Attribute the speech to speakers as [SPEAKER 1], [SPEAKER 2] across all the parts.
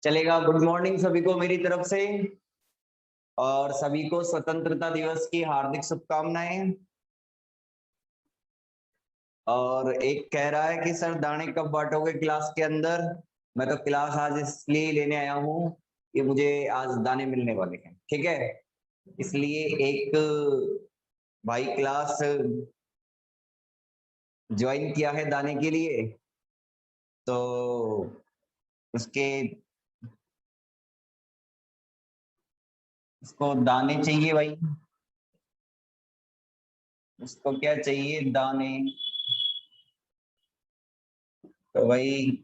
[SPEAKER 1] चलेगा। Good morning सभी को मेरी तरफ से, और सभी को स्वतंत्रता दिवस की हार्दिक शुभकामनाएं। और एक कह रहा है कि सर दाने कब बांटोगे क्लास के अंदर। मैं तो क्लास आज इसलिए लेने आया हूँ कि मुझे आज दाने मिलने वाले हैं, ठीक है। इसलिए एक भाई क्लास ज्वाइन किया है दाने के लिए, तो उसको दाने चाहिए भाई। उसको क्या चाहिए? दाने। तो भाई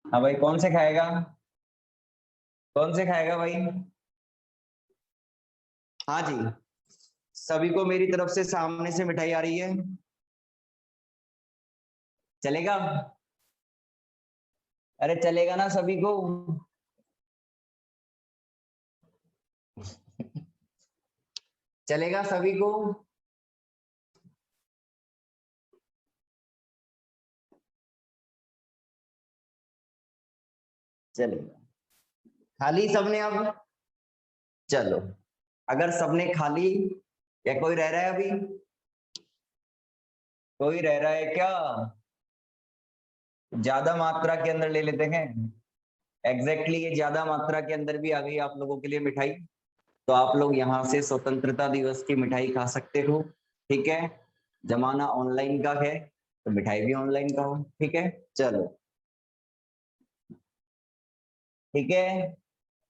[SPEAKER 1] हाँ भाई, कौन से खाएगा? कौन से खाएगा भाई? हाँ जी, सभी को मेरी तरफ से सामने से मिठाई आ रही है। चलेगा? अरे चलेगा ना सभी को? चलेगा सभी को? चलेगा। खाली सबने अब? चलो, अगर सबने खाली, या कोई रह रहा है अभी? कोई रह रहा है क्या? ज्यादा मात्रा के अंदर ले लेते हैं। एग्जैक्टली ये ज्यादा मात्रा के अंदर भी आ गई आप लोगों के लिए मिठाई, तो आप लोग यहाँ से स्वतंत्रता दिवस की मिठाई खा सकते हो, ठीक है। जमाना ऑनलाइन का है तो मिठाई भी ऑनलाइन का हो, ठीक है। चलो ठीक है,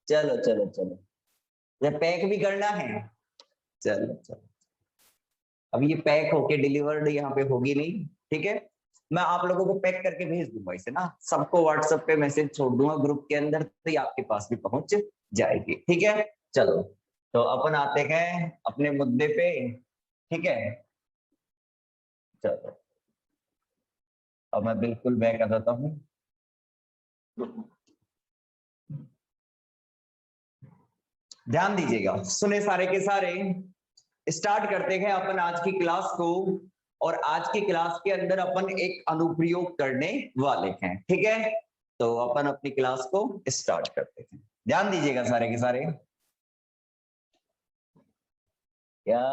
[SPEAKER 1] चलो चलो चलो। ये पैक भी करना है। चलो चलो, अब ये पैक होके डिलीवर्ड यहाँ पे होगी नहीं, ठीक है। मैं आप लोगों को पैक करके भेज दूंगा इसे ना, सबको व्हाट्सएप पे मैसेज छोड़ दूंगा ग्रुप के अंदर, तो ये आपके पास भी पहुंच जाएगी, ठीक है। चलो, तो अपन आते हैं अपने मुद्दे पे, ठीक है। चलो, अब मैं बिल्कुल बैक आ जाता हूँ। ध्यान दीजिएगा, सुने सारे के सारे। स्टार्ट करते हैं अपन आज की क्लास को, और आज की क्लास के अंदर अपन एक अनुप्रयोग करने वाले हैं, ठीक है। तो अपन अपनी क्लास को स्टार्ट करते हैं। ध्यान दीजिएगा सारे के सारे। क्या?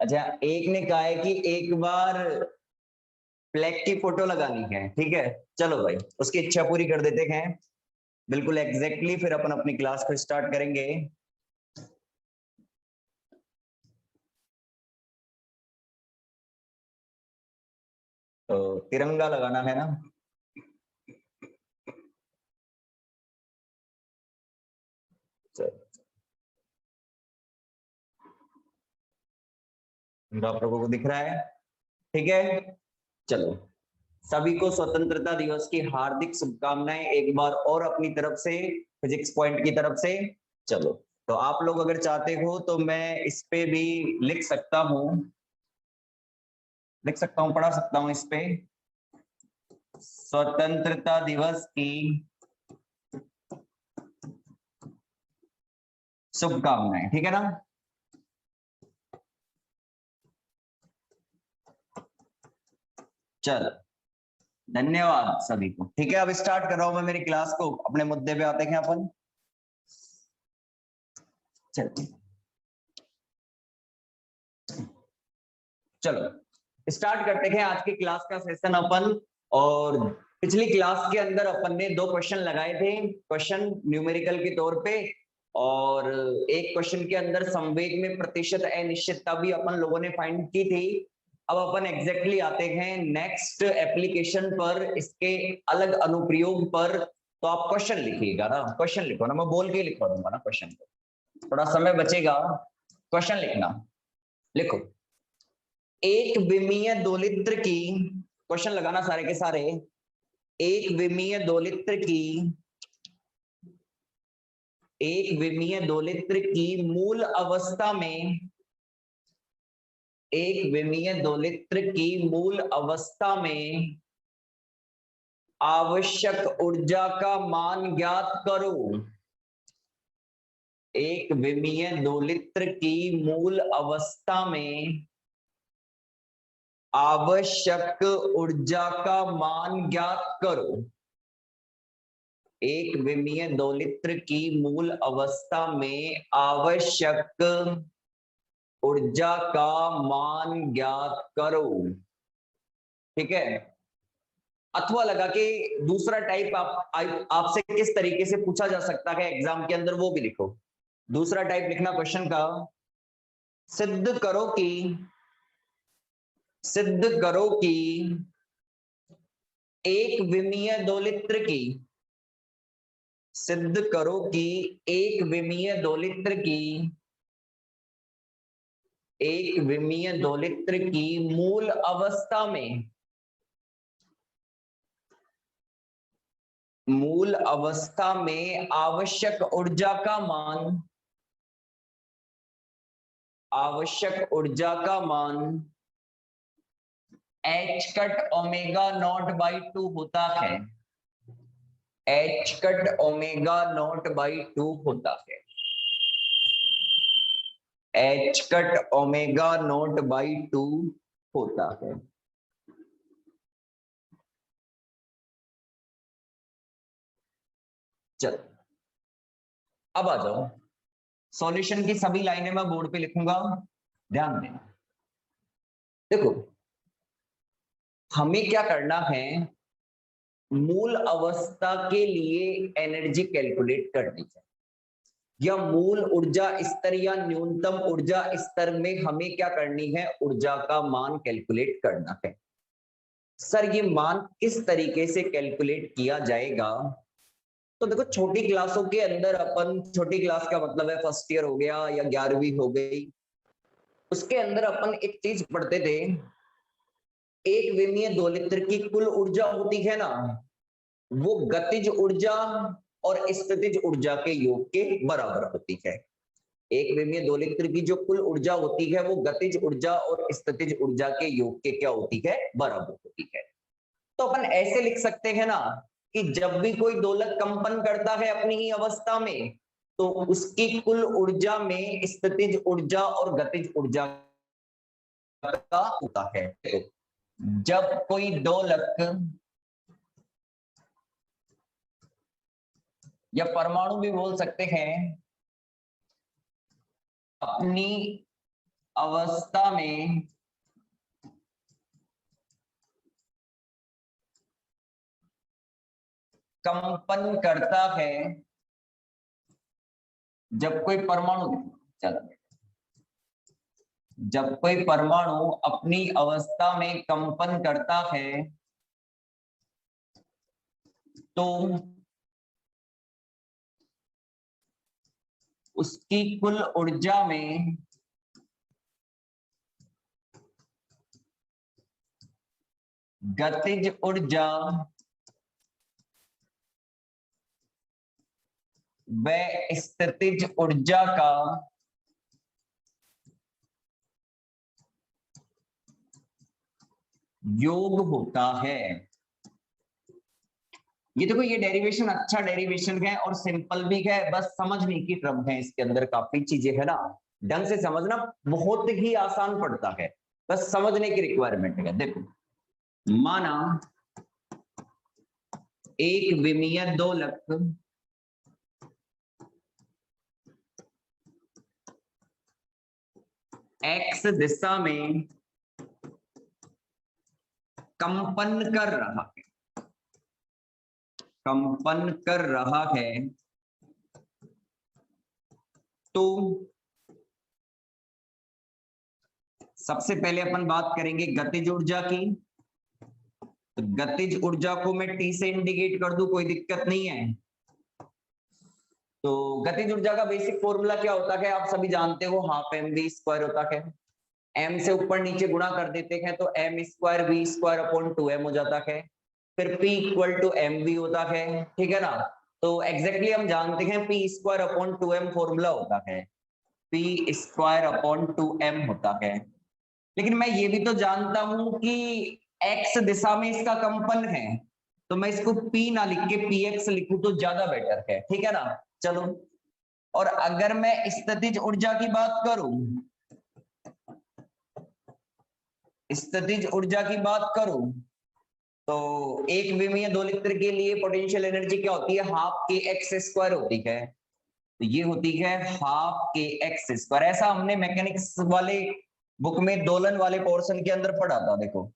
[SPEAKER 1] अच्छा, एक ने कहा है कि एक बार फ्लैग की फोटो लगानी है, ठीक है। चलो भाई, उसकी इच्छा पूरी कर देते हैं बिल्कुल एग्जैक्टली, फिर अपन अपनी क्लास को स्टार्ट करेंगे। तो तिरंगा लगाना है ना? आप लोगों को दिख रहा है? ठीक है। चलो, सभी को स्वतंत्रता दिवस की हार्दिक शुभकामनाएं एक बार और अपनी तरफ से, फिजिक्स पॉइंट की तरफ से। चलो, तो आप लोग अगर चाहते हो तो मैं इस पे भी लिख सकता हूँ, पढ़ा सकता हूँ इस पे, स्वतंत्रता दिवस की शुभकामनाएं, ठीक है ना। चलो, धन्यवाद सभी को, ठीक है। अब स्टार्ट कर रहा हूं मैं मेरी क्लास को, अपने मुद्दे पे आते हैं अपन। चलो, स्टार्ट करते हैं आज की क्लास का सेशन अपन। और पिछली क्लास के अंदर अपन ने 2 क्वेश्चन लगाए थे, क्वेश्चन न्यूमेरिकल के तौर पे, और एक क्वेश्चन के अंदर संवेग में प्रतिशत अनिश्चितता भी अपन लोगों ने फाइंड की थी। अब अपन एग्जैक्टली आते हैं नेक्स्ट एप्लीकेशन पर, इसके अलग अनुप्रयोग पर। तो आप क्वेश्चन लिखिएगा ना, क्वेश्चन लिखो ना, मैं बोल के लिखवा दूंगा ना क्वेश्चन को, थोड़ा समय बचेगा। क्वेश्चन लिखना, लिखो। एक विमीय दोलित्र की, क्वेश्चन लगाना सारे के सारे। एक विमीय दोलित्र की, एक विमीय दोलित्र की मूल अवस्था में, एक विमीय दोलित्र की मूल अवस्था में आवश्यक ऊर्जा का मान ज्ञात करो। एक विमीय दोलित्र की मूल अवस्था में आवश्यक ऊर्जा का मान ज्ञात करो। एक विमीय दोलित्र की मूल अवस्था में आवश्यक ऊर्जा का मान ज्ञात करो। ठीक है। अथवा लगा के दूसरा टाइप आपसे किस तरीके से पूछा जा सकता है एग्जाम के अंदर, वो भी लिखो। दूसरा टाइप लिखना क्वेश्चन का, सिद्ध करो कि एक विमीय दोलित्र की, सिद्ध करो कि एक विमीय दोलित्र की मूल अवस्था में आवश्यक ऊर्जा का मान h cut omega naught by 2 होता है। h cut omega naught by 2 होता है। h cut omega naught by 2 होता है। चलो अब आ जाओ, सॉल्यूशन की सभी लाइनें मैं बोर्ड पे लिखूंगा, ध्यान देना। देखो हमें क्या करना है, मूल अवस्था के लिए एनर्जी कैलकुलेट करनी है, या मूल ऊर्जा स्तर या न्यूनतम ऊर्जा स्तर में हमें क्या करनी है, ऊर्जा का मान कैलकुलेट करना है। सर ये मान किस तरीके से कैलकुलेट किया जाएगा? तो देखो छोटी क्लासों के अंदर अपन, छोटी क्लास का मतलब है फर्स्ट ईयर हो गया या 11वीं हो गई, उसके अंदर अपन एक चीज पढ़ते थे, एक विमीय दोलित्र की कुल ऊर्जा होती है ना, वो गतिज ऊर्जा और स्थितिज ऊर्जा के योग के बराबर होती है। एक विमीय दोलित्र की जो कुल ऊर्जा होती है वो गतिज ऊर्जा और स्थितिज ऊर्जा के योग के क्या होती है, बराबर होती है। तो अपन ऐसे लिख सकते हैं ना कि जब भी कोई दोलक कंपन करता है अपनी ही अवस्था में, तो उसकी कुल ऊर्जा में स्थितिज ऊर्जा और गतिज ऊर्जा का होता है। जब कोई दोलक या परमाणु भी बोल सकते हैं अपनी अवस्था में कंपन करता है, जब कोई परमाणु, चलो जब कोई परमाणु अपनी अवस्था में कंपन करता है तो उसकी कुल ऊर्जा में गतिज ऊर्जा व स्थितिज ऊर्जा का योग होता है। ये देखो ये डेरिवेशन अच्छा डेरिवेशन है और सिंपल भी है, बस समझने की क्रम है, इसके अंदर काफी चीजें है ना, ढंग से समझना बहुत ही आसान पड़ता है, बस समझने की रिक्वायरमेंट है। देखो माना एक विमीय दोलक एक्स दिशा में कंपन कर रहा है, तो सबसे पहले अपन बात करेंगे गतिज ऊर्जा की। तो गतिज ऊर्जा को मैं टी से इंडिकेट कर दूं, कोई दिक्कत नहीं है। तो गतिज ऊर्जा का बेसिक फॉर्मूला क्या होता है, आप सभी जानते हो, हाफ एम वी स्क्वायर होता है। एम से ऊपर नीचे गुणा कर देते हैं तो M square V square upon 2m हो जाता है, फिर P equal to M V होता है, ठीक है ना। तो एग्जैक्टली हम जानते हैं P square upon 2m formula होता है, P स्क्वायर अपॉन 2m होता है। लेकिन मैं ये भी तो जानता हूं कि x दिशा में इसका कंपन है, तो मैं इसको P ना लिख के PX लिखूं तो ज्यादा बेटर है, ठीक है ना। चलो, और अगर मैं स्थितिज ऊर्जा की बात करूं, स्थितिज ऊर्जा की बात करूं, तो एक विमीय दोलित्र के लिए पोटेंशियल एनर्जी क्या होती है, हाफ के एक्स स्क्वायर होती है। तो ये होती है हाफ के एक्स स्क्वायर। ऐसा हमने मैकेनिक्स वाले बुक में दोलन वाले पोर्शन के अंदर पढ़ा था। देखो,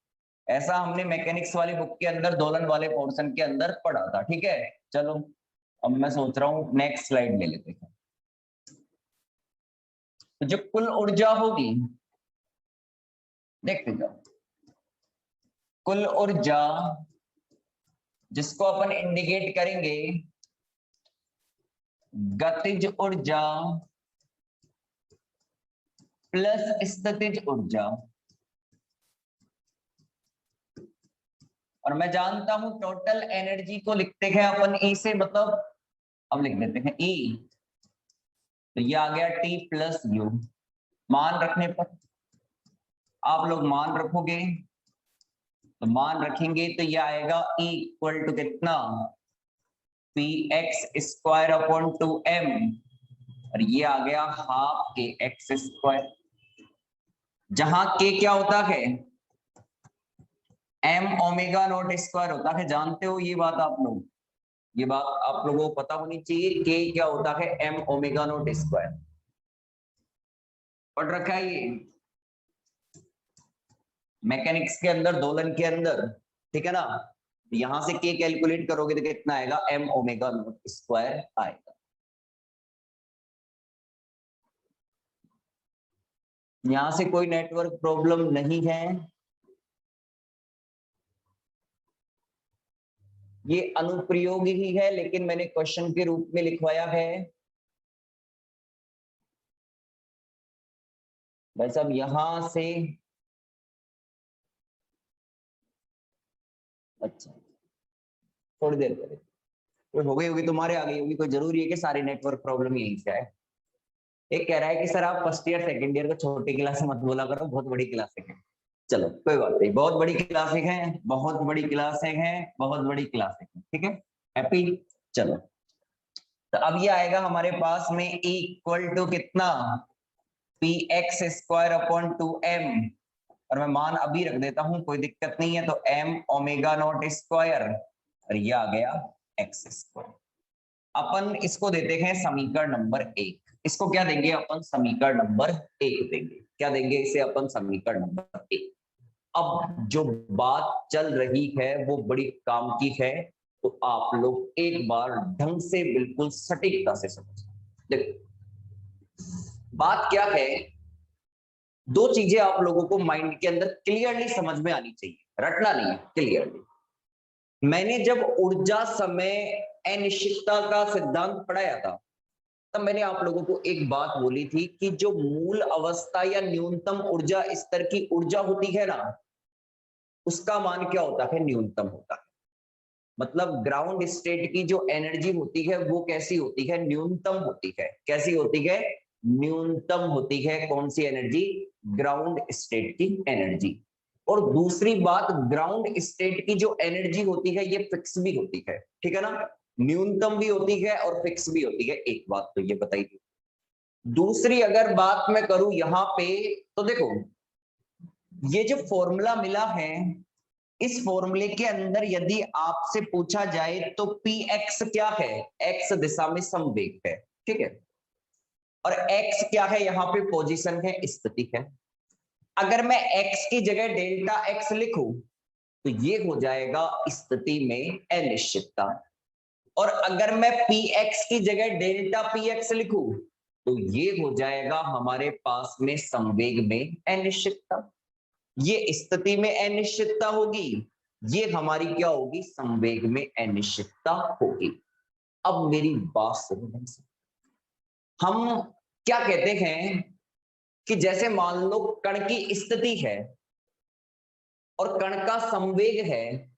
[SPEAKER 1] ऐसा हमने मैकेनिक्स वाली बुक के अंदर दोलन वाले पोर्शन के अंदर पढ़ा था, ठीक है। चलो, अब मैं सोच रहा हूं नेक्स्ट स्लाइड ले लेते हैं। तो जो कुल ऊर्जा होगी, देखते जाओ, कुल ऊर्जा जिसको अपन इंडिकेट करेंगे गतिज ऊर्जा प्लस स्थितिज ऊर्जा, और मैं जानता हूं टोटल एनर्जी को लिखते हैं अपन ई से, मतलब अब लिख देते हैं ई, तो ये आ गया टी प्लस यू। मान रखने पर आप लोग मान रखोगे, तो मान रखेंगे तो ये आएगा E इक्वल टू कितना, P x square upon 2m, और ये आ गया हाफ के एक्स स्क्वायर, जहां के क्या होता है, m ओमेगा नॉट स्क्वायर होता है। जानते हो ये बात आप लोग, ये बात आप लोगों को पता होनी चाहिए, के क्या होता है, m ओमेगा नॉट स्क्वायर। पढ़ रखा है ये मैकेनिक्स के अंदर, दोलन के अंदर, ठीक है ना। यहां से के कैलकुलेट करोगे तो कितना आएगा, m ओमेगा नॉट स्क्वायर आएगा। यहां से कोई नेटवर्क प्रॉब्लम नहीं है। ये अनुप्रयोग ही है, लेकिन मैंने क्वेश्चन के रूप में लिखवाया है। भाई साहब यहां से, अच्छा थोड़ी देर करें, कोई हो गई होगी तुम्हारे आ गई होगी, कोई जरूरी है कि सारी नेटवर्क प्रॉब्लम यही से आए। एक कह रहा है कि सर आप फर्स्ट ईयर सेकंड ईयर को छोटी क्लास मत बोला करो, बहुत बड़ी क्लासें हैं। चलो कोई बात नहीं, बहुत बड़ी क्लासें हैं, बहुत बड़ी क्लासें हैं, बहुत बड़ी क्लासें हैं, ठीक है। हैप्पी। चलो, तो अब ये आएगा हमारे पास में E इक्वल टू कितना, P x square upon 2m, और मैं मान अभी रख देता हूं, कोई दिक्कत नहीं है। तो m ओमेगा नॉट स्क्वायर, और ये आ गया एक्स स्क्वायर। अपन इसको देते हैं समीकरण नंबर 1। इसको क्या देंगे अपन, समीकरण नंबर 1 देंगे। क्या देंगे इसे अपन, समीकरण नंबर 1। अब जो बात चल रही है वो बड़ी काम की है, तो आप लोग एक बार ढंग से बिल्कुल सटीकता से समझें। देखो बात क्या है, दो चीजें आप लोगों को माइंड के अंदर क्लियरली समझ में आनी चाहिए, रटना नहीं है, क्लियरली। मैंने जब ऊर्जा समय अनिश्चितता का सिद्धांत पढ़ाया था, तब मैंने आप लोगों को एक बात बोली थी कि जो मूल अवस्था या न्यूनतम ऊर्जा स्तर की ऊर्जा होती है ना, उसका मान क्या होता है, न्यूनतम होता है। मतलब ग्राउंड स्टेट की जो एनर्जी होती है वो कैसी होती है, न्यूनतम होती है। कैसी होती है, न्यूनतम होती है। कौन सी एनर्जी, ग्राउंड स्टेट की एनर्जी। और दूसरी बात, ग्राउंड स्टेट की जो एनर्जी होती है ये फिक्स भी होती है, ठीक है ना। न्यूनतम भी होती है और फिक्स भी होती है, एक बात तो ये बताइए। दूसरी अगर बात मैं करूं यहाँ पे, तो देखो ये जो फॉर्मूला मिला है, इस फॉर्मूले के अंदर यदि आपसे पूछा जाए तो पी एक्स क्या है, एक्स दिशा में संवेग है, ठीक है। और एक्स क्या है, यहाँ पे पोजीशन है, स्थिति है। अगर मैं एक्स की जगह डेल्टा एक्स लिखूं तो ये हो जाएगा स्थिति में अनिश्चितता। और अगर मैं पी एक्स की जगह डेल्टा पी एक्स लिखूं तो ये हो जाएगा हमारे पास में संवेग में अनिश्चितता। ये स्थिति में अनिश्चितता होगी, ये हमारी क्या होगी, संवेग में अनिश्चितता होगी। अब मेरी बात सुनो, हम क्या कहते हैं कि जैसे मान लो कण की स्थिति है और कण का संवेग है,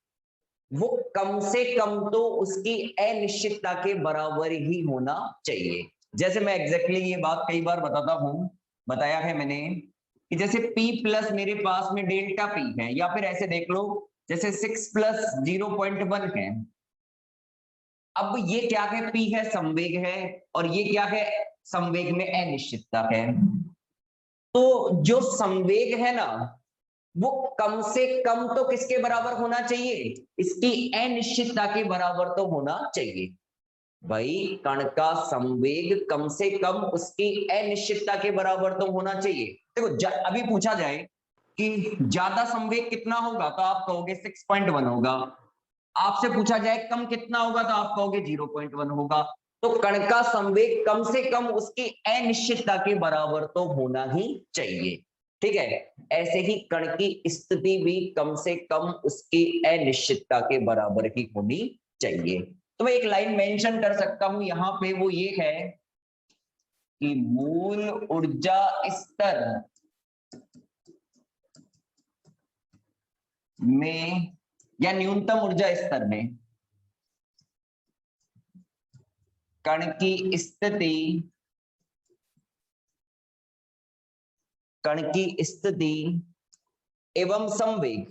[SPEAKER 1] वो कम से कम तो उसकी अनिश्चितता के बराबर ही होना चाहिए। जैसे मैं एग्जैक्टली ये बात कई बार बताता हूं, बताया है मैंने कि जैसे P प्लस मेरे पास में डेल्टा P है, या फिर ऐसे देख लो जैसे 6 प्लस 0.1 है। अब ये क्या है, P है, संवेग है, और ये क्या है, संवेग में अनिश्चितता है। तो जो संवेग है ना, वो कम से कम तो किसके बराबर होना चाहिए, इसकी अनिश्चितता के बराबर तो होना चाहिए। भाई कण का संवेग कम से कम उसकी अनिश्चितता के बराबर तो होना चाहिए। देखो अभी पूछा जाए कि ज्यादा संवेग कितना होगा, तो आप कहोगे 6.1 होगा। आपसे पूछा जाए कम कितना होगा, तो आप कहोगे 0.1 होगा। तो कण का संवेग कम से कम उसकी अनिश्चितता के बराबर तो होना ही चाहिए। ठीक है, ऐसे ही कण की स्थिति भी कम से कम उसकी अनिश्चितता के बराबर ही होनी चाहिए। तो मैं एक लाइन मेंशन कर सकता हूं यहां पे, वो ये है कि मूल ऊर्जा स्तर में या न्यूनतम ऊर्जा स्तर में कण की स्थिति, कण की स्थिति एवं संवेग,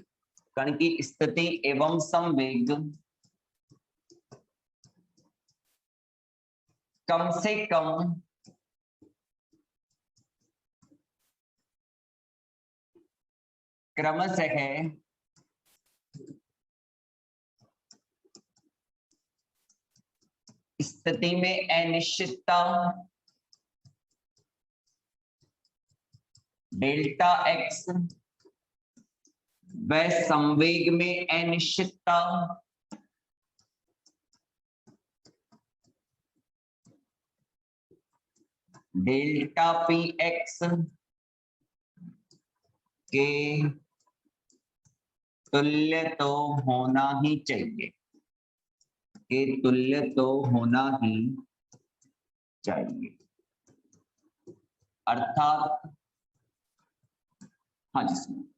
[SPEAKER 1] कण की स्थिति एवं संवेग कम से कम क्रमशः स्थिति में अनिश्चितता डेल्टा एक्स व संवेग में अनिश्चितता डेल्टा पी एक्स के तुल्य तो होना ही चाहिए, के तुल्य तो होना ही चाहिए। अर्थात हाँ जी,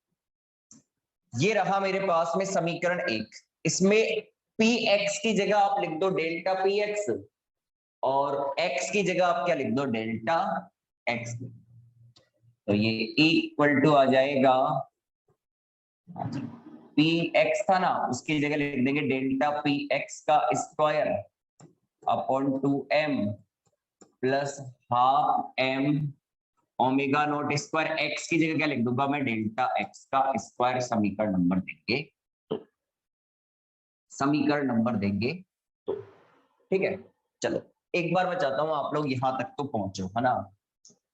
[SPEAKER 1] ये रहा मेरे पास में समीकरण 1। इसमें पी एक्स की जगह आप लिख दो डेल्टा पी एक्स, और x की जगह आप क्या लिख दो, डेल्टा x। तो ये इक्वल टू आ जाएगा, पी एक्स था ना, उसकी जगह लिख देंगे डेल्टा पी एक्स का square upon 2m plus half m omega naught square. x की जगह क्या लिख दूंगा मैं, डेल्टा x का स्क्वायर। समीकरण नंबर देंगे तो, समीकरण नंबर देंगे तो, ठीक है। चलो एक बार मैं चाहता हूं आप लोग यहां तक तो पहुंचो, है ना,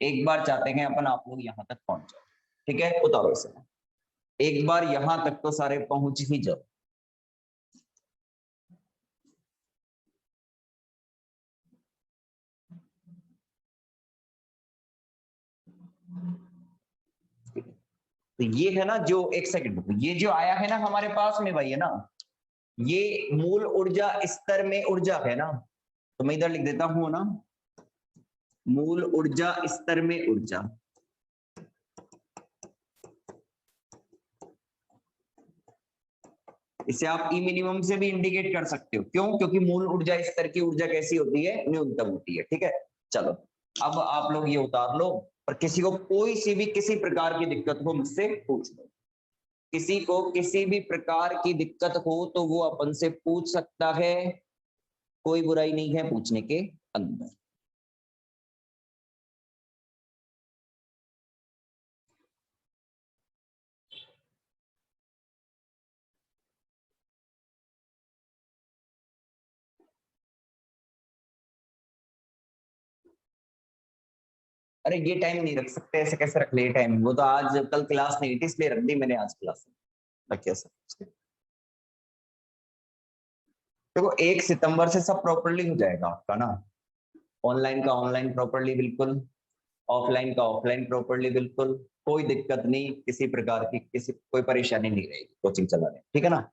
[SPEAKER 1] एक बार चाहते हैं अपन आप लोग यहां तक पहुंच जाओ। ठीक है, उतारो इसे, एक बार यहां तक तो सारे पहुंच ही जाओ। तो ये है ना जो, एक सेकंड, ये जो आया है ना हमारे पास में भाई, है ना, ये मूल ऊर्जा स्तर में ऊर्जा है ना, तो मैं इधर लिख देता हूं ना, मूल ऊर्जा स्तर में ऊर्जा। इसे आप ई मिनिमम से भी इंडिकेट कर सकते हो, क्यों, क्योंकि मूल ऊर्जा स्तर की ऊर्जा कैसी होती है, न्यूनतम होती है। ठीक है, चलो अब आप लोग ये उतार लो, और किसी को कोई सी भी किसी प्रकार की दिक्कत हो मुझसे पूछ लो। किसी को किसी भी प्रकार की दिक्कत हो तो वो अपन से पूछ सकता है, कोई बुराई नहीं है पूछने के अंदर। अरे ये टाइम नहीं रख सकते, ऐसे कैसे रख ले टाइम, वो तो आज कल क्लास नहीं थी इसलिए रख दी मैंने आज क्लास। रखिए सर, देखो 1 सितंबर से सब प्रॉपरली हो जाएगा आपका ना, ऑनलाइन का ऑनलाइन प्रॉपरली बिल्कुल, ऑफलाइन का ऑफलाइन प्रॉपरली बिल्कुल। कोई दिक्कत नहीं, किसी प्रकार की किसी कोई परेशानी नहीं रहेगी कोचिंग चलाने, ठीक है ना।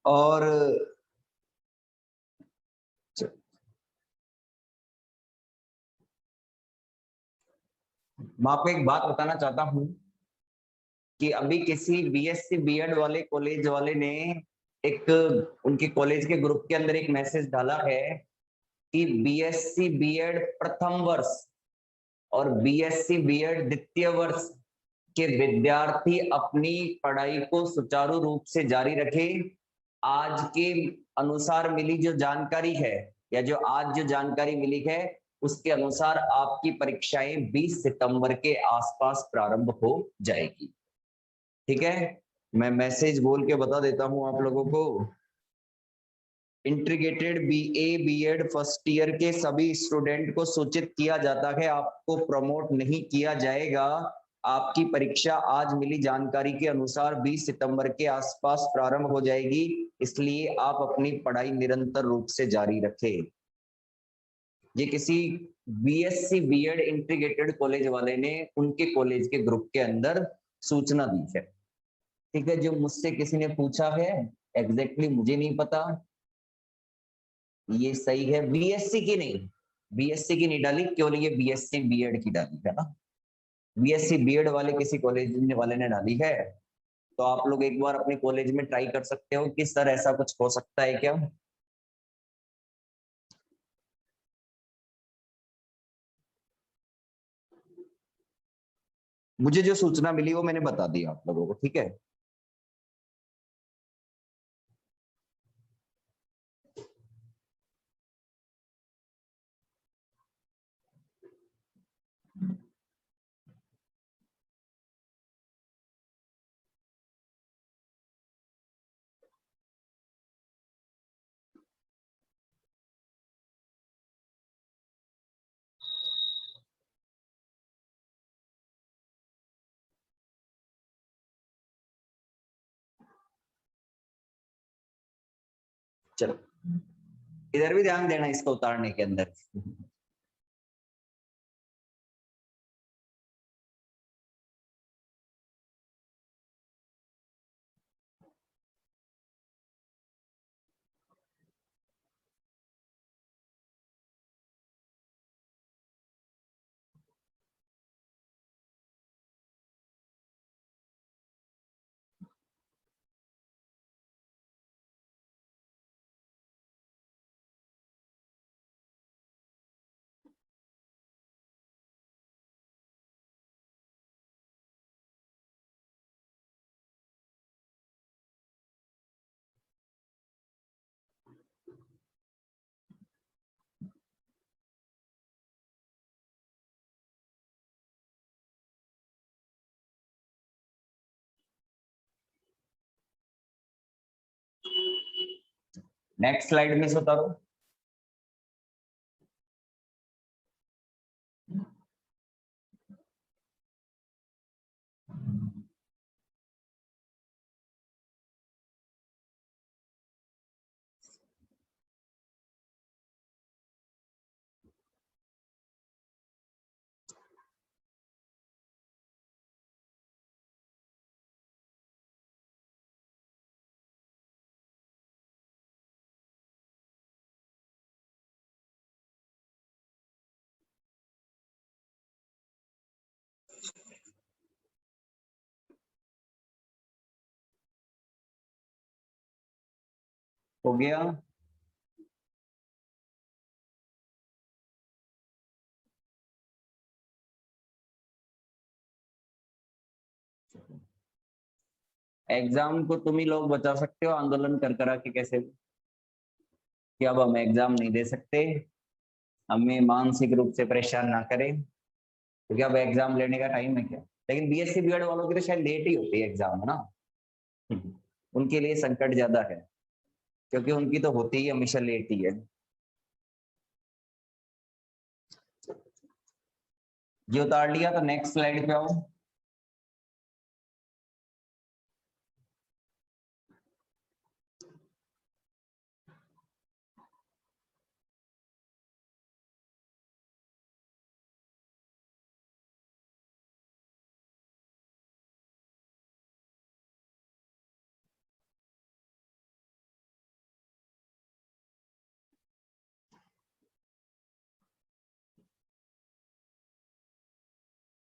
[SPEAKER 1] और मैं आपको एक बात बताना चाहता हूं कि अभी किसी बीएससी बीएड वाले कॉलेज वाले ने एक उनके कॉलेज के ग्रुप के अंदर एक मैसेज डाला है कि बीएससी बीएड प्रथम वर्ष और बीएससी बीएड द्वितीय वर्ष के विद्यार्थी अपनी पढ़ाई को सुचारू रूप से जारी रखें। आज के अनुसार मिली जो जानकारी है या जो आज जो जानकारी मिली है उसके अनुसार आपकी परीक्षाएं 20 सितंबर के आसपास प्रारंभ हो जाएगी। ठीक है, मैं मैसेज बोल के बता देता हूं आप लोगों को। Integrated BA BEd first year के सभी स्टूडेंट को सूचित किया जाता है आपको प्रमोट नहीं किया जाएगा। आपकी परीक्षा आज मिली जानकारी के अनुसार 20 सितंबर के आसपास प्रारंभ हो जाएगी, इसलिए आप अपनी पढ़ाई निरंतर रूप से जारी रखें। ये किसी बीएससी बीएड इंटीग्रेटेड कॉलेज वाले ने उनके कॉलेज के ग्रुप के अंदर सूचना दी है। ठीक है, जो मुझसे किसी ने पूछा है एग्जैक्टली मुझे नहीं पता, ये सही है। बीएससी की नहीं, बीएससी की नहीं डाली, केवल ये बीएससी बीएड की डाली है ना। बीएससी बीएड वाले किसी कॉलेज वाले ने डाली है, तो आप लोग एक बार अपने कॉलेज में ट्राई कर सकते हो कि सर ऐसा कुछ हो सकता है क्या। मुझे जो सूचना मिली वो मैंने बता दी आप लोगों को, ठीक है। चलो इधर भी ध्यान देना इसको उतारने के अंदर। नेक्स्ट स्लाइड में से उतारो। हो गया। एग्जाम को तुम ही लोग बचा सकते हो आंदोलन कर करा के कैसे भी, कि अब हम एग्जाम नहीं दे सकते, हमें मानसिक रूप से परेशान ना करें क्योंकि अब एग्जाम लेने का टाइम है क्या। लेकिन बीएससी बीएड वालों की तो शायद लेट ही होती है एग्जाम, है ना। उनके लिए संकट ज्यादा है क्योंकि उनकी तो होती ही हमेशा लेट ही है। ये उतार लिया तो नेक्स्ट स्लाइड पे आओ।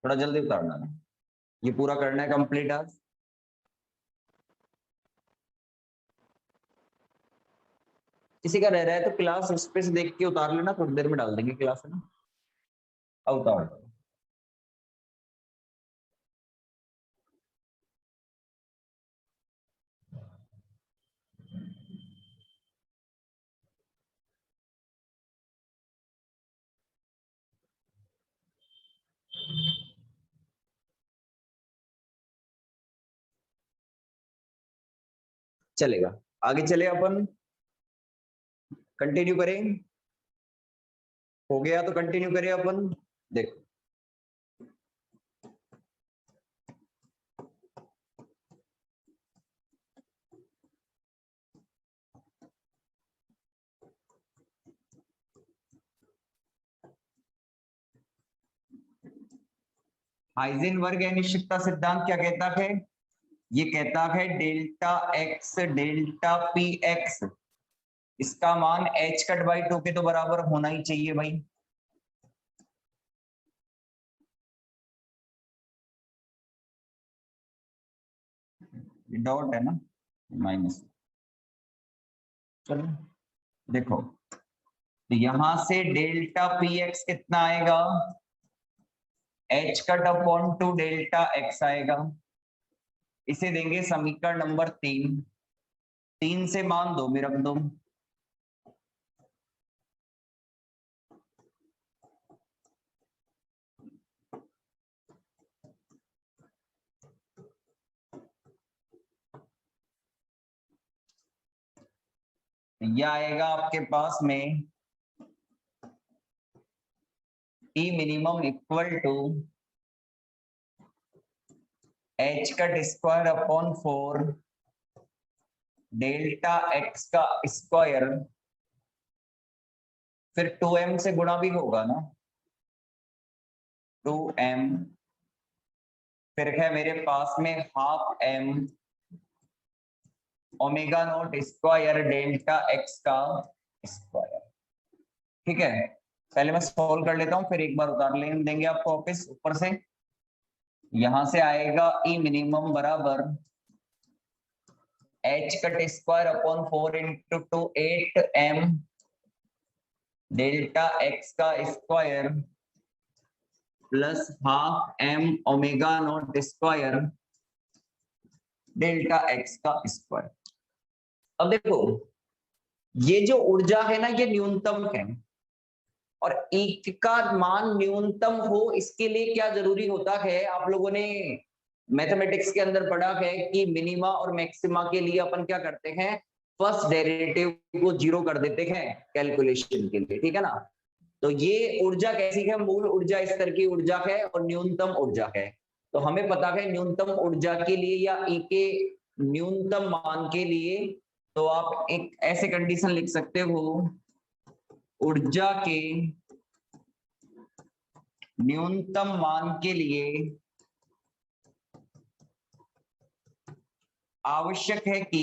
[SPEAKER 1] थोड़ा जल्दी उतारना है, ये पूरा करना है कंप्लीट आज। किसी का रह रहा है तो क्लास उस पे से देख के उतार लेना, थोड़ी देर में डाल देंगे क्लास, है ना। अब उतार दो। चलेगा, आगे चले अपन, कंटिन्यू करें। हो गया तो कंटिन्यू करें अपन। देखो हाइजेनबर्ग अनिश्चितता सिद्धांत क्या कहता है? ये कहता है delta x delta P x, इसका मान h कट बाई 2 के तो बराबर होना ही चाहिए भाई। डॉट है ना, माइनस। चलो देखो, तो यहां से डेल्टा पी एक्स कितना आएगा? h cut upon 2 delta x आएगा। इसे देंगे समीकरण नंबर 3। 3 से मान 2 में रख दो। यह आएगा आपके पास में E minimum equal to h cut square upon 4 delta x का स्क्वायर, फिर 2m से गुणा भी होगा ना, 2m, फिर है मेरे पास में half m omega naught square delta x का स्क्वायर। ठीक है, पहले मैं सॉल्व कर लेता हूं, फिर एक बार उतार देंगे आपको वापस ऊपर से। यहां से आएगा ई मिनिमम बराबर h cut square upon 4 into 2 8m delta x का square plus half m omega naught square delta x का स्क्वायर। अब देखो, ये जो ऊर्जा है ना, ये न्यूनतम है, और एक का मान न्यूनतम हो इसके लिए क्या जरूरी होता है? आप लोगों ने मैथमेटिक्स के अंदर पढ़ा है कि मिनिमा और मैक्सिमा के लिए अपन क्या करते हैं, फर्स्ट डेरिवेटिव को जीरो कर देते हैं कैलकुलेशन के लिए, ठीक है ना। तो ये ऊर्जा कैसी है? मूल ऊर्जा स्तर की ऊर्जा है और न्यूनतम ऊर्जा है। तो हमें पता है न्यूनतम ऊर्जा के लिए या ई के न्यूनतम मान के लिए, तो आप एक ऐसे कंडीशन लिख सकते हो, ऊर्जा के न्यूनतम मान के लिए आवश्यक है कि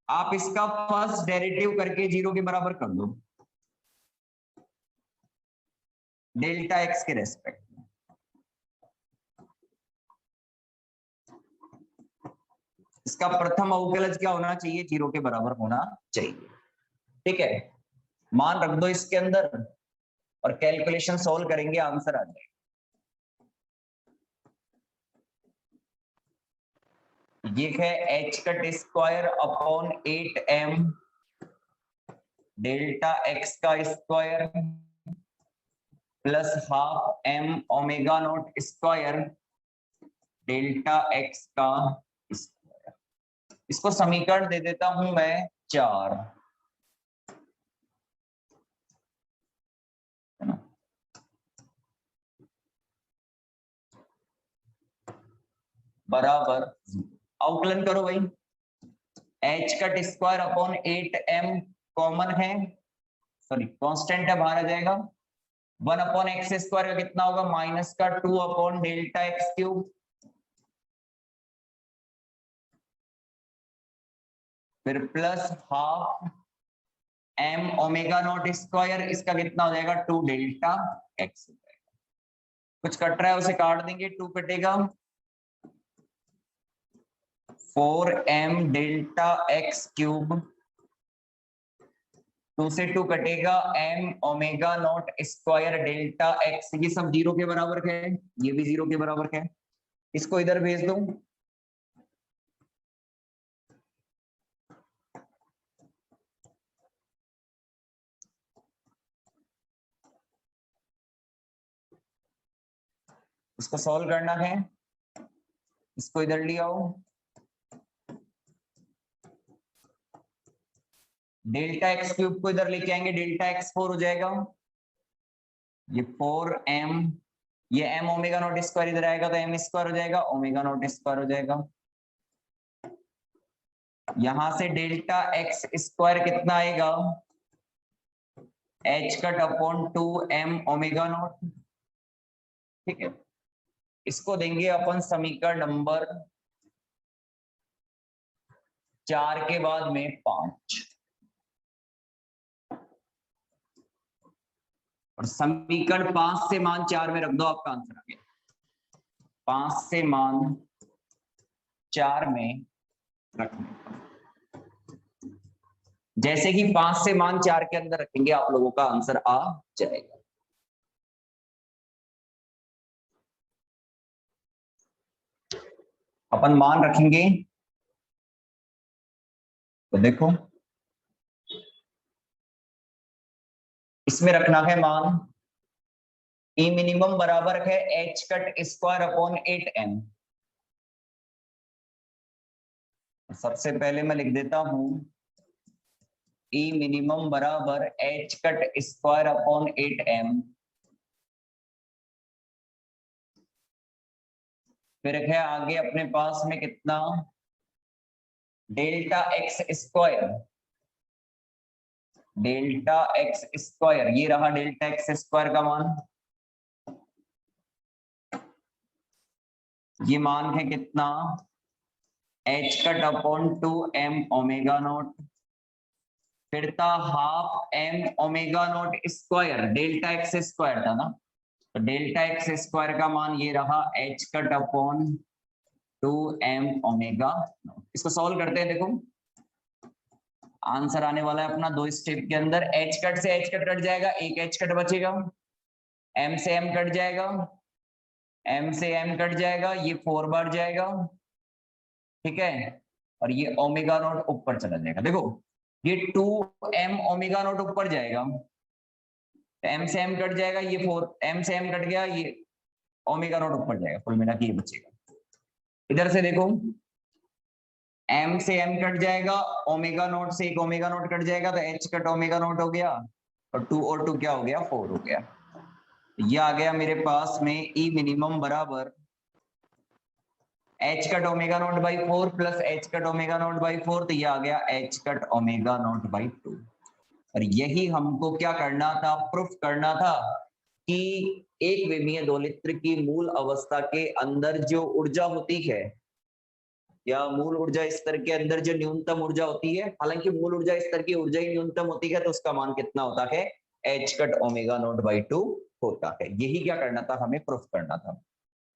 [SPEAKER 1] आप इसका फर्स्ट डेरिवेटिव करके जीरो के बराबर कर दो डेल्टा एक्स के रेस्पेक्ट में। इसका प्रथम अवकलज क्या होना चाहिए? जीरो के बराबर होना चाहिए। ठीक है, मान रख दो इसके अंदर और कैलकुलेशन सॉल्व करेंगे, आंसर आ जाएगा। ये है h cut square upon 8m delta x का square plus half m omega naught square delta x का स्क्वायर। इसको समीकरण दे देता हूं मैं 4, बराबर अवकलन करो भाई। h cut square upon 8m common है, सॉरी कांस्टेंट है, बाहर आ जाएगा। 1 अपॉन एक्स स्क्वायर का कितना होगा? माइनस का 2 अपॉन डेल्टा एक्स क्यूब, फिर plus half m omega naught square, इसका कितना हो जाएगा? 2 डेल्टा एक्स। कुछ कट रहा है उसे काट देंगे, 2 कटेगा, 4m डेल्टा एक्स क्यूब, 2 से 2 कटेगा, m omega naught square delta x, ये सब 0 के बराबर है, ये भी 0 के बराबर है, इसको इधर भेज दो। इसको सॉल्व करना है, इसको इधर ले आओ, डेल्टा एक्स क्यूब को इधर लेके आएंगे, डेल्टा एक्स 4 हो जाएगा, ये 4m, ये m ओमेगा नॉट स्क्वायर इधर आएगा तो m स्क्वायर हो जाएगा, ओमेगा नॉट स्क्वायर हो जाएगा, यहां से डेल्टा एक्स स्क्वायर कितना आएगा, h cut upon 2m omega naught, ठीक है। इसको देंगे अपन समीकरण नंबर 4 के बाद में 5, और समीकरण 5 से मान 4 में रख दो, आपका आंसर आ गया। 5 से मान 4 में रखने, जैसे कि 5 से मान 4 के अंदर रखेंगे आप लोगों का आंसर आ जाएगा। अपन मान रखेंगे तो देखो, इसमें रखना है मान ई मिनिमम बराबर है h cut square upon 8m। सबसे पहले मैं लिख देता हूं ई मिनिमम बराबर h cut square upon 8m, फिर है आगे अपने पास में कितना, delta x square, delta x square, ये रहा डेल्टा एक्स स्क्वायर का मान, ये मान है कितना, h cut upon 2m omega naught, फिर था half m omega naught square, delta x square था ना, तो डेल्टा एक्स स्क्वायर का मान ये रहा h cut upon 2m omega naught. इसको सॉल्व करते हैं, देखो आंसर आने वाला है अपना 2 स्टेप के अंदर, h कट से h कट कट जाएगा, एक h कट बचेगा, m से m कट जाएगा, m से m कट जाएगा, ये 4 बार जाएगा, ठीक है, और ये ओमेगा नॉट ऊपर चला जाएगा, देखो ये 2m ओमेगा नॉट ऊपर जाएगा, m से m कट जाएगा, ये 4, m से m कट गया, ये ओमेगा नॉट ऊपर जाएगा, कुल मिला के ये बचेगा। इधर से देखो m से m कट जाएगा, ओमेगा नॉट से एक ओमेगा नॉट कट जाएगा, तो h कट ओमेगा नॉट हो गया, और 2 और 2 क्या हो गया, 4 हो गया। ये आ गया मेरे पास में ई मिनिमम बराबर h cut omega naught by 4 plus h cut omega naught by 4, तो ये आ गया h cut omega naught by 2। और यही हमको क्या करना था, प्रूफ करना था कि एक विमीय दोलित्र की मूल अवस्था के अंदर जो ऊर्जा होती है, या मूल ऊर्जा स्तर के अंदर जो न्यूनतम ऊर्जा होती है, हालांकि मूल ऊर्जा स्तर की ऊर्जा ही न्यूनतम होती है, तो उसका मान कितना होता है, h cut omega naught by 2 होता है। यही क्या करना था, हमें प्रूफ करना था।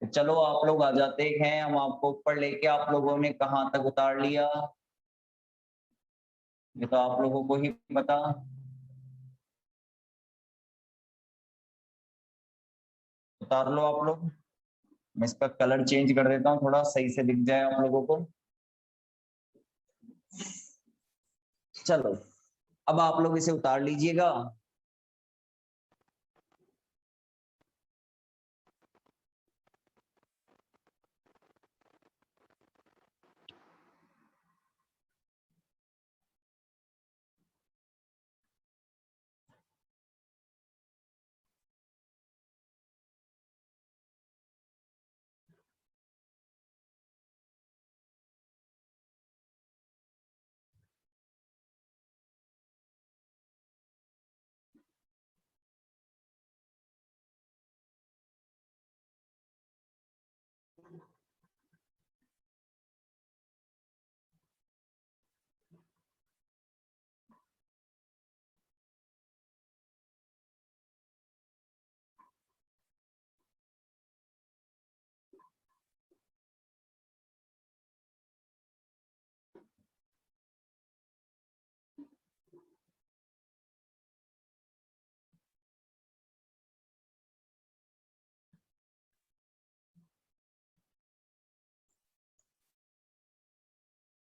[SPEAKER 1] तो चलो आप लोग आ जाते हैं, हम आपको ऊपर लेके, आप लोगों ने कहां तक उतार लिया, ये तो आप लोगों को ही पता। उतार लो आप लोग, मैं इसका कलर चेंज कर देता हूँ, थोड़ा सही से दिख जाए आप लोगों को। चलो अब आप लोग इसे उतार लीजिएगा।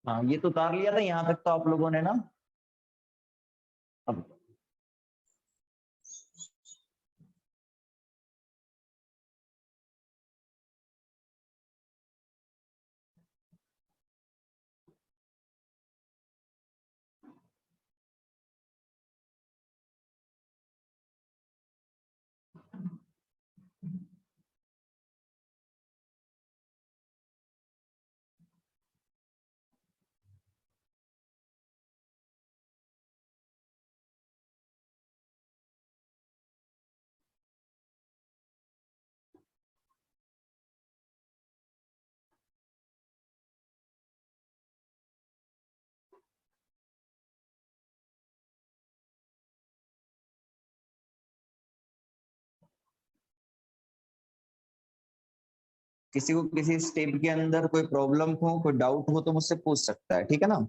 [SPEAKER 1] हाँ ये तो उतार लिया था, यहाँ तक तो आप लोगों ने ना। अब किसी को किसी स्टेप के अंदर कोई प्रॉब्लम हो, कोई डाउट हो तो मुझसे पूछ सकता है, ठीक है ना।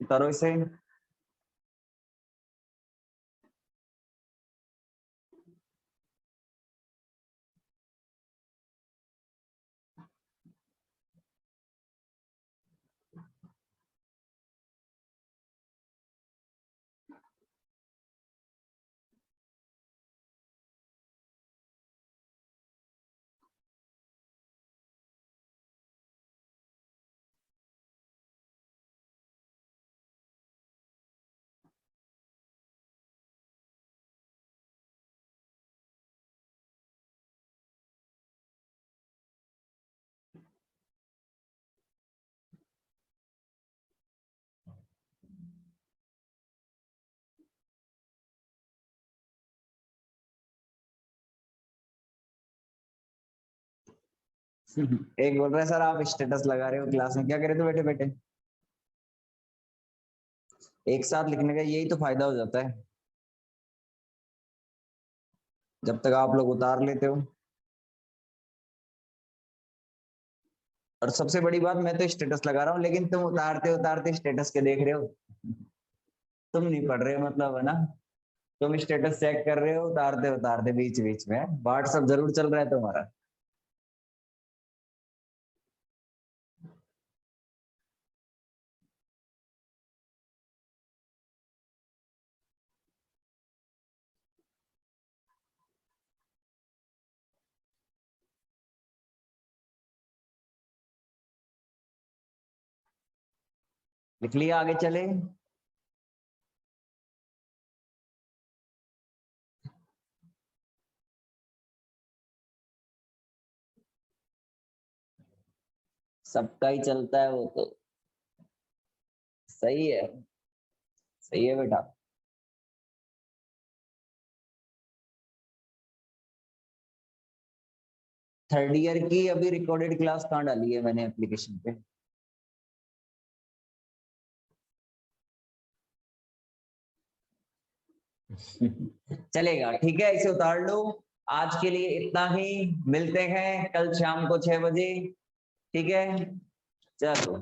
[SPEAKER 1] उतारो इसे। एक बोल रहा है सर आप स्टेटस लगा रहे हो क्लास में, क्या करे तो बैठे बैठे। एक साथ लिखने का यही तो फायदा हो जाता है, जब तक आप लोग उतार लेते हो। और सबसे बड़ी बात, मैं तो स्टेटस लगा रहा हूँ लेकिन तुम उतारते उतारते स्टेटस के देख रहे हो, तुम नहीं पढ़ रहे हो मतलब, है ना। तुम स्टेटस चेक कर रहे हो उतारते उतारते बीच बीच में, व्हाट्सअप जरूर चल रहा है तुम्हारा। लिख लिया, आगे चले। सबका ही चलता है वो तो। सही है, सही है बेटा। थर्ड ईयर की अभी रिकॉर्डेड क्लास कहाँ डाली है मैंने एप्लीकेशन पे? चलेगा, ठीक है, इसे उतार लो। आज के लिए इतना ही, मिलते हैं कल शाम को 6 बजे। ठीक है, चलो।